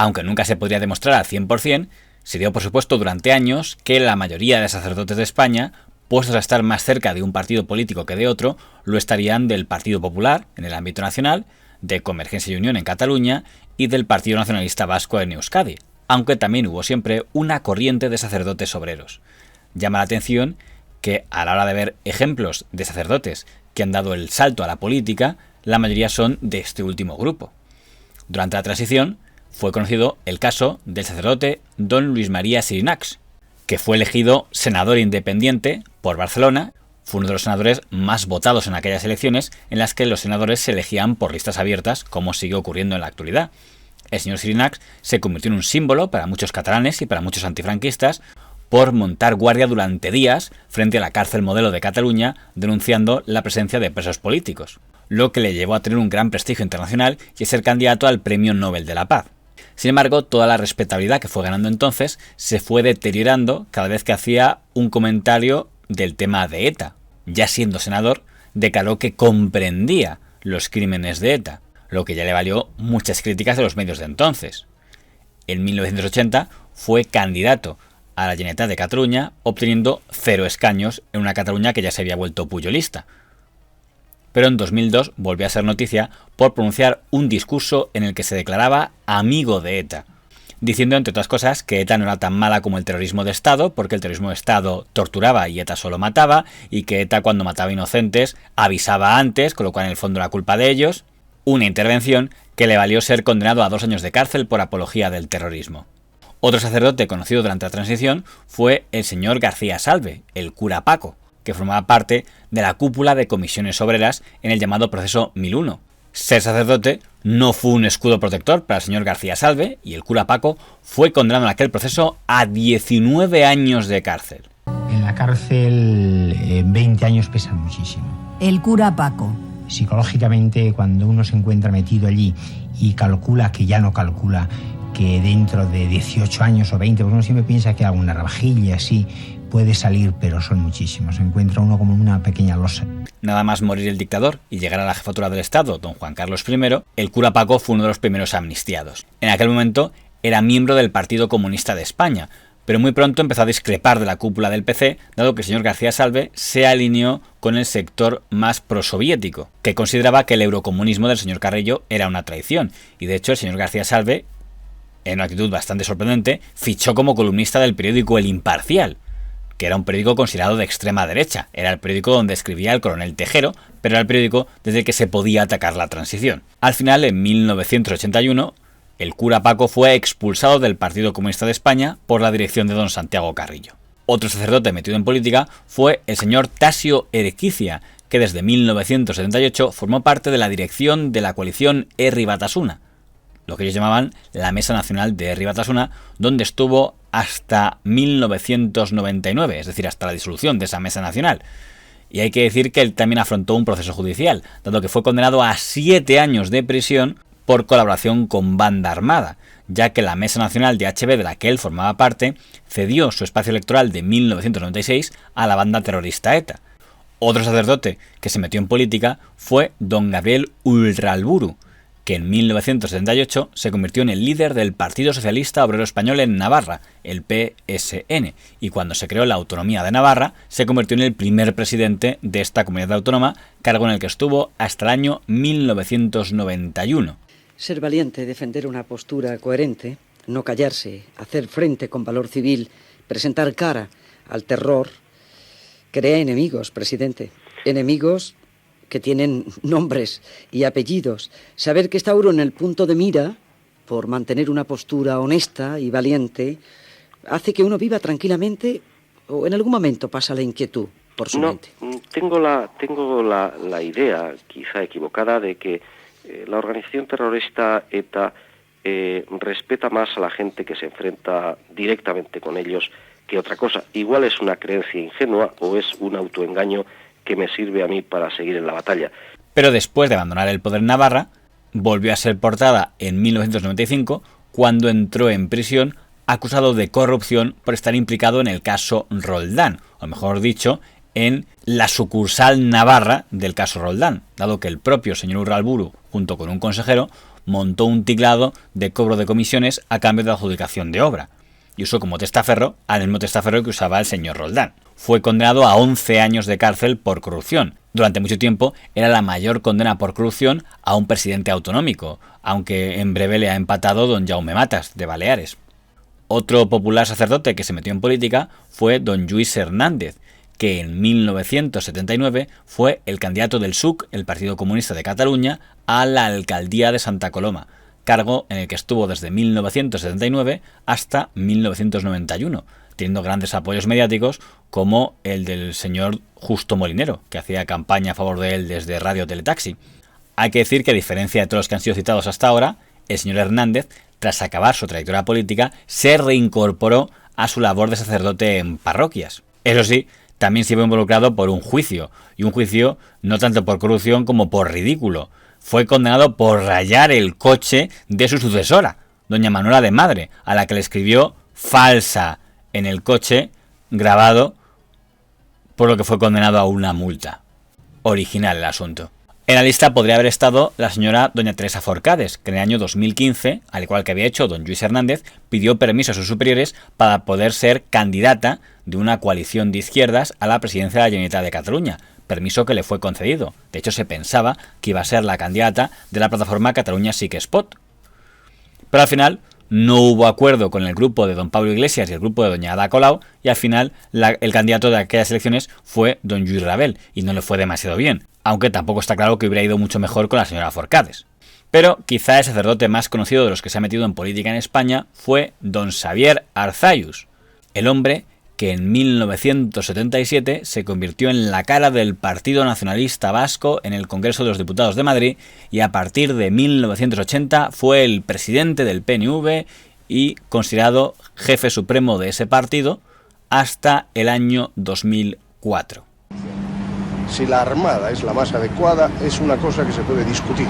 Aunque nunca se podría demostrar al 100%, se dio por supuesto durante años que la mayoría de sacerdotes de España, puestos a estar más cerca de un partido político que de otro, lo estarían del Partido Popular en el ámbito nacional, de Convergencia y Unión en Cataluña y del Partido Nacionalista Vasco en Euskadi, aunque también hubo siempre una corriente de sacerdotes obreros. Llama la atención que a la hora de ver ejemplos de sacerdotes que han dado el salto a la política, la mayoría son de este último grupo. Durante la transición fue conocido el caso del sacerdote don Luis María Xirinacs, que fue elegido senador independiente por Barcelona. Fue uno de los senadores más votados en aquellas elecciones en las que los senadores se elegían por listas abiertas, como sigue ocurriendo en la actualidad. El señor Xirinacs se convirtió en un símbolo para muchos catalanes y para muchos antifranquistas por montar guardia durante días frente a la cárcel modelo de Cataluña denunciando la presencia de presos políticos, lo que le llevó a tener un gran prestigio internacional y a ser candidato al Premio Nobel de la Paz. Sin embargo, toda la respetabilidad que fue ganando entonces se fue deteriorando cada vez que hacía un comentario del tema de ETA. Ya siendo senador, declaró que comprendía los crímenes de ETA, lo que ya le valió muchas críticas de los medios de entonces. En 1980 fue candidato a la Generalitat de Cataluña, obteniendo 0 escaños en una Cataluña que ya se había vuelto puyolista. Pero en 2002 volvió a ser noticia por pronunciar un discurso en el que se declaraba amigo de ETA, diciendo entre otras cosas que ETA no era tan mala como el terrorismo de Estado, porque el terrorismo de Estado torturaba y ETA solo mataba, y que ETA cuando mataba inocentes avisaba antes, con lo cual en el fondo era culpa de ellos. Una intervención que le valió ser condenado a 2 años de cárcel por apología del terrorismo. Otro sacerdote conocido durante la transición fue el señor García Salve, el cura Paco, que formaba parte de la cúpula de comisiones obreras en el llamado proceso 1001. Ser sacerdote no fue un escudo protector para el señor García Salve y el cura Paco fue condenado en aquel proceso a 19 años de cárcel. En la cárcel 20 años pesan muchísimo. El cura Paco. Psicológicamente, cuando uno se encuentra metido allí y calcula que ya no calcula, que dentro de 18 años o 20, porque uno siempre piensa que alguna rebajilla así puede salir, pero son muchísimos. Se encuentra uno como una pequeña losa. Nada más morir el dictador y llegar a la jefatura del Estado, don Juan Carlos I, el cura Paco fue uno de los primeros amnistiados. En aquel momento era miembro del Partido Comunista de España, pero muy pronto empezó a discrepar de la cúpula del PC, dado que el señor García Salve se alineó con el sector más prosoviético, que consideraba que el eurocomunismo del señor Carrillo era una traición, y de hecho el señor García Salve, en una actitud bastante sorprendente, fichó como columnista del periódico El Imparcial, que era un periódico considerado de extrema derecha. Era el periódico donde escribía el coronel Tejero, pero era el periódico desde el que se podía atacar la transición. Al final, en 1981, el cura Paco fue expulsado del Partido Comunista de España por la dirección de don Santiago Carrillo. Otro sacerdote metido en política fue el señor Tasio Erequicia, que desde 1978 formó parte de la dirección de la coalición Herri Batasuna, lo que ellos llamaban la Mesa Nacional de Herri Batasuna, donde estuvo hasta 1999, es decir, hasta la disolución de esa Mesa Nacional. Y hay que decir que él también afrontó un proceso judicial, dado que fue condenado a 7 años de prisión por colaboración con banda armada, ya que la Mesa Nacional de HB de la que él formaba parte cedió su espacio electoral de 1996 a la banda terrorista ETA. Otro sacerdote que se metió en política fue don Gabriel Urralburu, que en 1978 se convirtió en el líder del Partido Socialista Obrero Español en Navarra, el PSN, y cuando se creó la autonomía de Navarra, se convirtió en el primer presidente de esta comunidad autónoma, cargo en el que estuvo hasta el año 1991. Ser valiente, defender una postura coherente, no callarse, hacer frente con valor civil, presentar cara al terror, crea enemigos, presidente. Enemigos que tienen nombres y apellidos. Saber que está uno en el punto de mira, por mantener una postura honesta y valiente, hace que uno viva tranquilamente, o en algún momento pasa la inquietud por su mente. Tengo la idea, quizá equivocada, de que la organización terrorista ETA respeta más a la gente que se enfrenta directamente con ellos que otra cosa. Igual es una creencia ingenua o es un autoengaño que me sirve a mí para seguir en la batalla. Pero después de abandonar el poder en Navarra, volvió a ser portada en 1995, cuando entró en prisión acusado de corrupción por estar implicado en el caso Roldán, o mejor dicho, en la sucursal navarra del caso Roldán, dado que el propio señor Urralburu, junto con un consejero, montó un tinglado de cobro de comisiones a cambio de la adjudicación de obra, y usó como testaferro al mismo testaferro que usaba el señor Roldán. Fue condenado a 11 años de cárcel por corrupción. Durante mucho tiempo era la mayor condena por corrupción a un presidente autonómico, aunque en breve le ha empatado don Jaume Matas, de Baleares. Otro popular sacerdote que se metió en política fue don Lluís Hernández, que en 1979 fue el candidato del PSUC, el Partido Comunista de Cataluña, a la alcaldía de Santa Coloma, cargo en el que estuvo desde 1979 hasta 1991, teniendo grandes apoyos mediáticos como el del señor Justo Molinero, que hacía campaña a favor de él desde Radio Teletaxi. Hay que decir que, a diferencia de todos los que han sido citados hasta ahora, el señor Hernández, tras acabar su trayectoria política, se reincorporó a su labor de sacerdote en parroquias. Eso sí, también se vio involucrado por un juicio, y un juicio no tanto por corrupción como por ridículo. Fue condenado por rayar el coche de su sucesora, doña Manuela de Madre, a la que le escribió falsa en el coche grabado, por lo que fue condenado a una multa. Original el asunto. En la lista podría haber estado la señora doña Teresa Forcades, que en el año 2015, al igual que había hecho don Lluís Hernández, pidió permiso a sus superiores para poder ser candidata de una coalición de izquierdas a la presidencia de la Generalitat de Cataluña, permiso que le fue concedido. De hecho, se pensaba que iba a ser la candidata de la plataforma Catalunya Sí que es Pot. Pero al final no hubo acuerdo con el grupo de don Pablo Iglesias y el grupo de doña Ada Colau, y al final el candidato de aquellas elecciones fue don Lluís Rabel, y no le fue demasiado bien, aunque tampoco está claro que hubiera ido mucho mejor con la señora Forcades. Pero quizá el sacerdote más conocido de los que se ha metido en política en España fue don Xavier Arzallus, el hombre que en 1977 se convirtió en la cara del Partido Nacionalista Vasco en el Congreso de los Diputados de Madrid, y a partir de 1980 fue el presidente del PNV y considerado jefe supremo de ese partido hasta el año 2004. Si la Armada es la más adecuada, es una cosa que se puede discutir,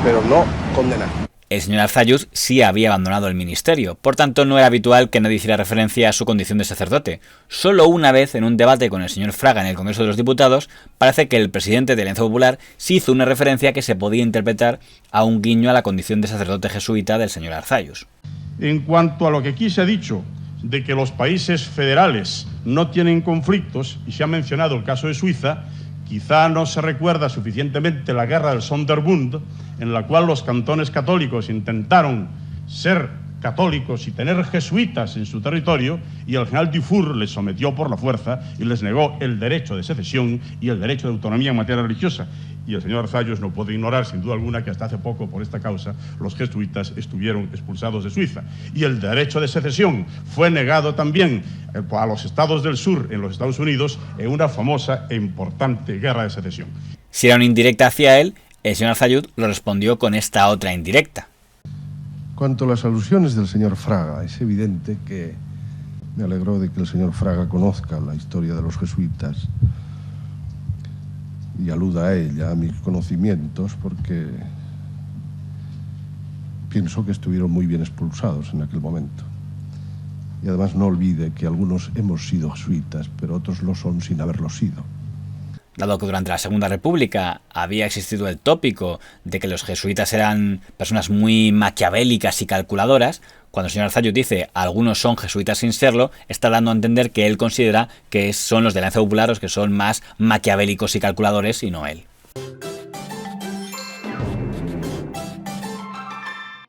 pero no condenar. El señor Arzallus sí había abandonado el ministerio, por tanto no era habitual que nadie hiciera referencia a su condición de sacerdote. Solo una vez, en un debate con el señor Fraga en el Congreso de los Diputados, parece que el presidente de la Alianza Popular sí hizo una referencia que se podía interpretar a un guiño a la condición de sacerdote jesuita del señor Arzallus. En cuanto a lo que aquí se ha dicho, de que los países federales no tienen conflictos, y se ha mencionado el caso de Suiza, quizá no se recuerda suficientemente la guerra del Sonderbund, en la cual los cantones católicos intentaron ser católicos y tener jesuitas en su territorio, y el general Dufour les sometió por la fuerza y les negó el derecho de secesión y el derecho de autonomía en materia religiosa. Y el señor Arzallus no puede ignorar, sin duda alguna, que hasta hace poco, por esta causa, los jesuitas estuvieron expulsados de Suiza. Y el derecho de secesión fue negado también a los estados del sur en los Estados Unidos en una famosa e importante guerra de secesión. Si era una indirecta hacia él, el señor Arzallus lo respondió con esta otra indirecta. Cuanto a las alusiones del señor Fraga, es evidente que me alegró de que el señor Fraga conozca la historia de los jesuitas y aluda a ella, a mis conocimientos, porque pienso que estuvieron muy bien expulsados en aquel momento. Y además no olvide que algunos hemos sido jesuitas, pero otros lo son sin haberlo sido. Dado que durante la Segunda República había existido el tópico de que los jesuitas eran personas muy maquiavélicas y calculadoras, cuando el señor Arzallus dice algunos son jesuitas sin serlo, está dando a entender que él considera que son los de la Alianza Popular los que son más maquiavélicos y calculadores y no él.